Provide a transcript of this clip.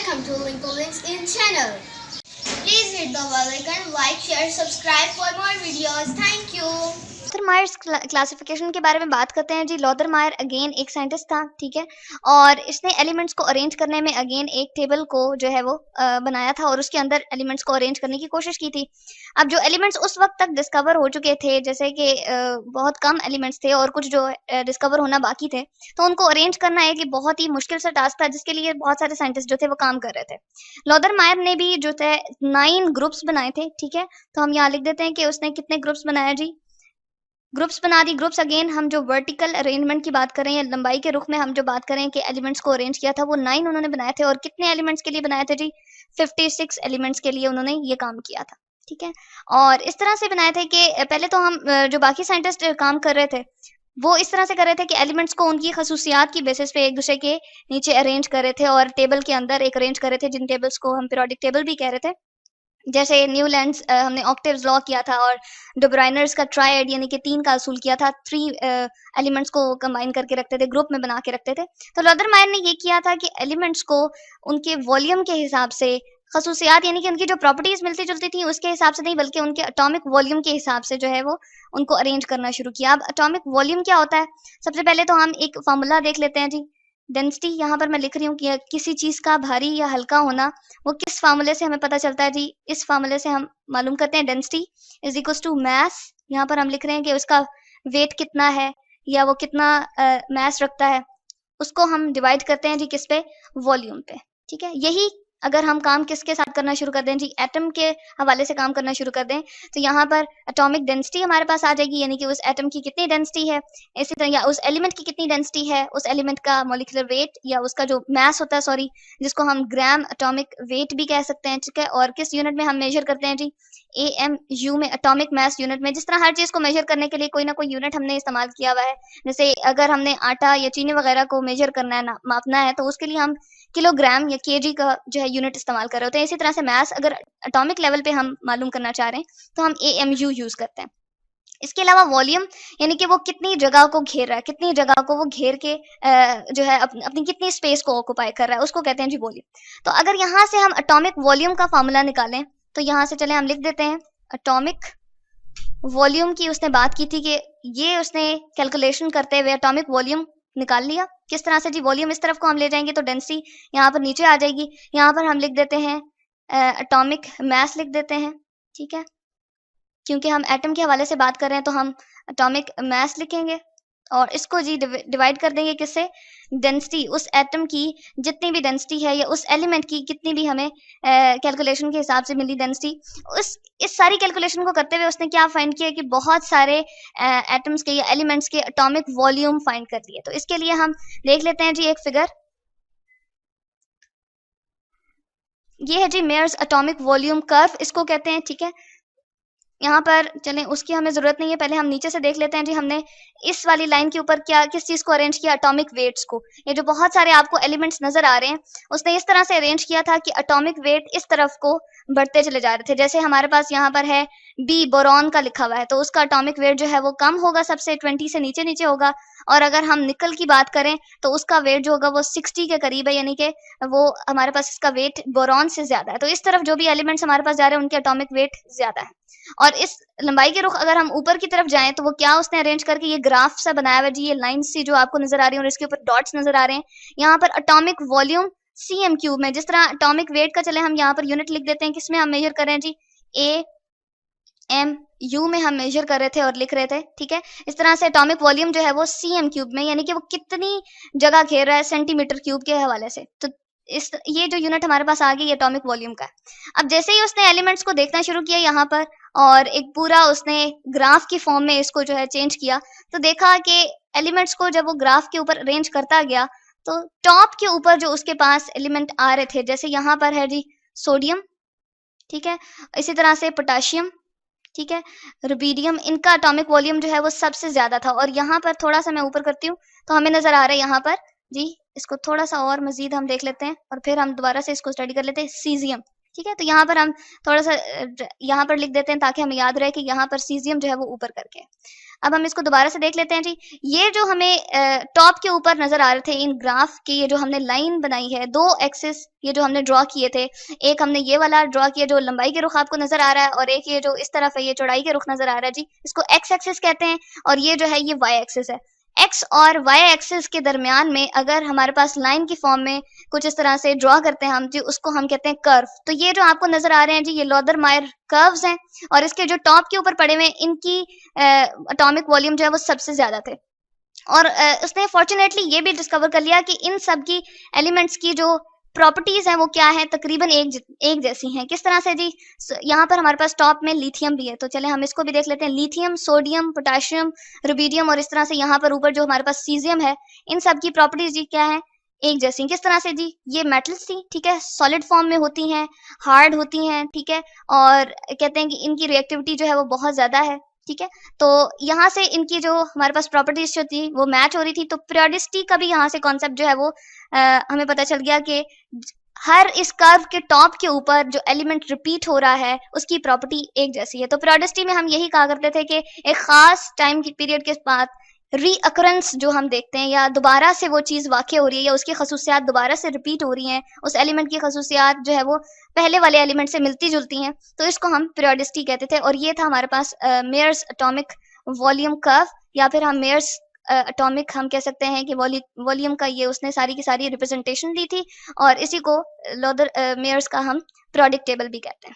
Welcome to Linkolinks in channel. Please hit the bell icon, like, share, subscribe for more videos. Thank you. लॉदरमायर्स classification के बारे में बात करते हैं जी। लॉदरमायर अगेन एक साइंटिस्ट था, ठीक है, और इसने एलिमेंट्स को अरेंज करने में अगेन एक टेबल को जो है वो बनाया था और उसके अंदर एलिमेंट्स को अरेंज करने की कोशिश की थी। अब जो एलिमेंट्स उस वक्त तक डिस्कवर हो चुके थे, जैसे कि बहुत कम एलिमेंट्स थे और कुछ जो डिस्कवर होना बाकी थे, तो उनको अरेंज करना एक बहुत ही मुश्किल सा टास्क था, जिसके लिए बहुत सारे साइंटिस्ट जो थे वो काम कर रहे थे। लॉदरमायर ने भी जो थे 9 ग्रुप्स बनाए थे, ठीक है। तो हम यहाँ लिख देते हैं कि उसने कितने ग्रुप्स बनाया जी। ग्रुप्स बना दी। ग्रुप्स अगेन हम जो वर्टिकल अरेंजमेंट की बात करें या लंबाई के रुख में हम जो बात करें कि एलिमेंट्स को अरेंज किया था, वो 9 उन्होंने बनाए थे। और कितने एलिमेंट्स के लिए बनाए थे जी? 56 एलिमेंट्स के लिए उन्होंने ये काम किया था, ठीक है। और इस तरह से बनाए थे कि पहले तो हम जो बाकी साइंटिस्ट काम कर रहे थे वो इस तरह से कर रहे थे कि एलिमेंट्स को उनकी खसूसियात की बेसिस पे एक दूसरे के नीचे अरेंज कर रहे थे और टेबल के अंदर एक अरेंज कर रहे थे, जिन टेबल्स को हम पीरियोडिक टेबल भी कह रहे थे। जैसे न्यूलैंड्स हमने ऑक्टेव्स लॉ किया था और डुब्राइनर्स का ट्रायड यानी कि 3 का असूल किया था। 3 एलिमेंट्स को कंबाइन करके रखते थे, ग्रुप में बना के रखते थे। तो लॉदरमायर ने ये किया था कि एलिमेंट्स को उनके वॉल्यूम के हिसाब से, खसूसियात यानी कि उनकी जो प्रॉपर्टीज मिलती जुलती थी उसके हिसाब से नहीं, बल्कि उनके एटॉमिक वॉल्यूम के हिसाब से जो है वो उनको अरेंज करना शुरू किया। अब एटॉमिक वॉल्यूम क्या होता है? सबसे पहले तो हम एक फॉर्मूला देख लेते हैं जी। डेंसिटी यहाँ पर मैं लिख रही हूँ कि किसी चीज का भारी या हल्का होना वो किस फार्मूले से हमें पता चलता है जी। इस फार्मूले से हम मालूम करते हैं density is equal to mass. यहाँ पर हम लिख रहे हैं कि उसका वेट कितना है या वो कितना मैस रखता है, उसको हम डिवाइड करते हैं जी किस पे? वॉल्यूम पे, ठीक है। यही अगर हम काम किसके साथ करना शुरू कर दें जी? एटम के हवाले से काम करना शुरू कर दें, तो यहाँ पर एटॉमिक डेंसिटी हमारे पास आ जाएगी, यानी कि उस एटम की कितनी डेंसिटी है, इसी तरह या उस एलिमेंट की कितनी डेंसिटी है, उस एलिमेंट का मॉलिक्यूलर वेट या उसका जो मैस होता है, सॉरी, जिसको हम ग्राम एटॉमिक वेट भी कह सकते हैं, ठीक है। और किस यूनिट में हम मेजर करते हैं जी? AMU में, एटॉमिक मैस यूनिट में। जिस तरह हर चीज को मेजर करने के लिए कोई ना कोई यूनिट हमने इस्तेमाल किया हुआ है, जैसे अगर हमने आटा या चीनी वगैरह को मेजर करना है, मापना है, तो उसके लिए हम किलोग्राम या केजी का जो है यूनिट इस्तेमाल कर रहे होते हैं। इसी तरह से मैस अगर एटॉमिक लेवल पे हम मालूम करना चाह रहे हैं तो हम AMU यूज करते हैं। इसके अलावा वॉल्यूम यानी कि वो कितनी जगह को घेर रहा है, कितनी जगह को वो घेर के जो है अपनी कितनी स्पेस को ऑक्युपाई कर रहा है, उसको कहते हैं जी वॉल्यूम। तो अगर यहाँ से हम एटॉमिक वॉल्यूम का फॉर्मूला निकालें तो यहाँ से चले हम लिख देते हैं एटॉमिक वॉल्यूम की उसने बात की थी कि ये उसने कैलकुलेशन करते हुए एटॉमिक वॉल्यूम निकाल लिया। किस तरह से जी? वॉल्यूम इस तरफ को हम ले जाएंगे तो डेंसिटी यहाँ पर नीचे आ जाएगी। यहाँ पर हम लिख देते हैं एटॉमिक मैस लिख देते हैं, ठीक है। क्योंकि हम एटम के हवाले से बात कर रहे हैं तो हम एटॉमिक मैस लिखेंगे और इसको जी डिवाइड कर देंगे किससे? डेंसिटी, उस एटम की जितनी भी डेंसिटी है या उस एलिमेंट की कितनी भी हमें कैलकुलेशन के हिसाब से मिली डेंसिटी, उस इस सारी कैलकुलेशन को करते हुए उसने क्या फाइंड किया कि बहुत सारे एटम्स के या एलिमेंट्स के एटॉमिक वॉल्यूम फाइंड कर लिए। तो इसके लिए हम देख लेते हैं जी एक फिगर। ये है जी मेयर्स एटॉमिक वॉल्यूम कर्व, इसको कहते हैं, ठीक है। यहाँ पर चलें, उसकी हमें जरूरत नहीं है, पहले हम नीचे से देख लेते हैं जी हमने इस वाली लाइन के ऊपर क्या किस चीज को अरेंज किया? एटॉमिक वेट्स को। ये जो बहुत सारे आपको एलिमेंट्स नजर आ रहे हैं उसने इस तरह से अरेंज किया था कि एटॉमिक वेट इस तरफ को बढ़ते चले जा रहे थे। जैसे हमारे पास यहाँ पर है बी, बोरॉन का लिखा हुआ है, तो उसका एटॉमिक वेट जो है वो कम होगा, सबसे 20 से नीचे नीचे होगा। और अगर हम निकल की बात करें तो उसका वेट जो होगा वो 60 के करीब है, यानी कि वो हमारे पास इसका वेट बोरॉन से ज्यादा है। तो इस तरफ जो भी एलिमेंट्स हमारे पास जा रहे हैं उनके एटॉमिक वेट ज्यादा है। और इस लंबाई के रुख अगर हम ऊपर की तरफ जाएं तो वो क्या उसने अरेंज करके ये ग्राफ सा बनाया हुआ है जी। ये लाइन सी जो आपको नजर आ रही है और इसके ऊपर डॉट्स नजर आ रहे हैं, यहाँ पर एटॉमिक वॉल्यूम CM क्यूब में, जिस तरह एटॉमिक वेट का चले हम यहाँ पर यूनिट लिख देते हैं, किसमें हम मेजर कर रहे हैं जी? AMU में हम मेजर कर रहे थे और लिख रहे थे, ठीक है। इस तरह से एटॉमिक वॉल्यूम जो है वो CM क्यूब में, यानी कि वो कितनी जगह घेर रहा है सेंटीमीटर क्यूब के हवाले से। तो इस ये जो यूनिट हमारे पास आ गई एटॉमिक वॉल्यूम का। अब जैसे ही उसने एलिमेंट्स को देखना शुरू किया यहाँ पर और एक पूरा उसने ग्राफ की फॉर्म में इसको जो है चेंज किया, तो देखा कि एलिमेंट्स को जब वो ग्राफ के ऊपर अरेंज करता गया तो टॉप के ऊपर जो उसके पास एलिमेंट आ रहे थे, जैसे यहाँ पर है जी सोडियम, ठीक है, इसी तरह से पोटाशियम, ठीक है, रुबीडियम, इनका एटॉमिक वॉल्यूम जो है वो सबसे ज्यादा था। और यहाँ पर थोड़ा सा मैं ऊपर करती हूँ तो हमें नजर आ रहा है यहाँ पर जी, इसको थोड़ा सा और मजीद हम देख लेते हैं और फिर हम दोबारा से इसको स्टडी कर लेते हैं, सीजियम, ठीक है। तो यहाँ पर हम थोड़ा सा यहाँ पर लिख देते हैं ताकि हमें याद रहे कि यहाँ पर सीजियम जो है वो ऊपर करके। अब हम इसको दोबारा से देख लेते हैं जी। ये जो हमें टॉप के ऊपर नजर आ रहे थे इन ग्राफ के, ये जो हमने लाइन बनाई है, दो एक्सिस ये जो हमने ड्रॉ किए थे, एक हमने ये वाला ड्रॉ किया जो लंबाई के रुख आपको नजर आ रहा है, और एक ये जो इस तरफ है ये चौड़ाई के रुख नजर आ रहा है जी, इसको एक्स एक्सिस कहते हैं, और ये जो है ये वाई एक्सिस है। एक्स और वाई एक्सिस के दरमियान में अगर हमारे पास लाइन की फॉर्म में कुछ इस तरह से ड्रॉ करते हैं हम जी, उसको हम कहते हैं कर्व। तो ये जो आपको नजर आ रहे हैं जी ये लॉदरमायर कर्व्स हैं, और इसके जो टॉप के ऊपर पड़े हुए इनकी एटॉमिक वॉल्यूम जो है वो सबसे ज्यादा थे। और उसने फॉर्चुनेटली ये भी डिस्कवर कर लिया कि इन सब की एलिमेंट्स की जो प्रॉपर्टीज हैं वो क्या है, तकरीबन एक जैसी हैं। किस तरह से जी, यहाँ पर हमारे पास टॉप में लिथियम भी है, तो चले हम इसको भी देख लेते हैं। लिथियम, सोडियम, पोटेशियम, रुबिडियम, और इस तरह से यहाँ पर ऊपर जो हमारे पास सीजियम है, इन सब की प्रॉपर्टीज जी क्या है, एक जैसी। किस तरह से जी, ये मेटल्स थी, ठीक है, सॉलिड फॉर्म में होती हैं, हार्ड होती हैं, ठीक है, और कहते हैं कि इनकी रिएक्टिविटी जो है वो बहुत ज्यादा है, ठीक है। तो यहाँ से इनकी जो हमारे पास प्रॉपर्टीज जो थी वो मैच हो रही थी। तो पीरियोडिसिटी का भी यहाँ से कॉन्सेप्ट जो है वो हमें पता चल गया कि हर इस कर्व के टॉप के ऊपर जो एलिमेंट रिपीट हो रहा है उसकी प्रॉपर्टी एक जैसी है। तो पीरियोडिसिटी में हम यही कहा करते थे कि एक खास टाइम की पीरियड के बाद रीअकरेंस जो हम देखते हैं, या दोबारा से वो चीज़ वाक़ हो रही है, या उसकी खसूसियात दोबारा से रिपीट हो रही हैं, उस एलिमेंट की खसूसियात जो है वो पहले वाले एलिमेंट से मिलती जुलती हैं, तो इसको हम पीरियोडिसिटी कहते थे। और ये था हमारे पास मेयर्स एटॉमिक वॉल्यूम कर्व, या फिर हम मेयर्स एटॉमिक हम कह सकते हैं कि वॉल्यूम का ये उसने सारी की सारी रिप्रेजेंटेशन दी थी, और इसी को मेयर्स का हम पीरियोडिक टेबल भी कहते हैं।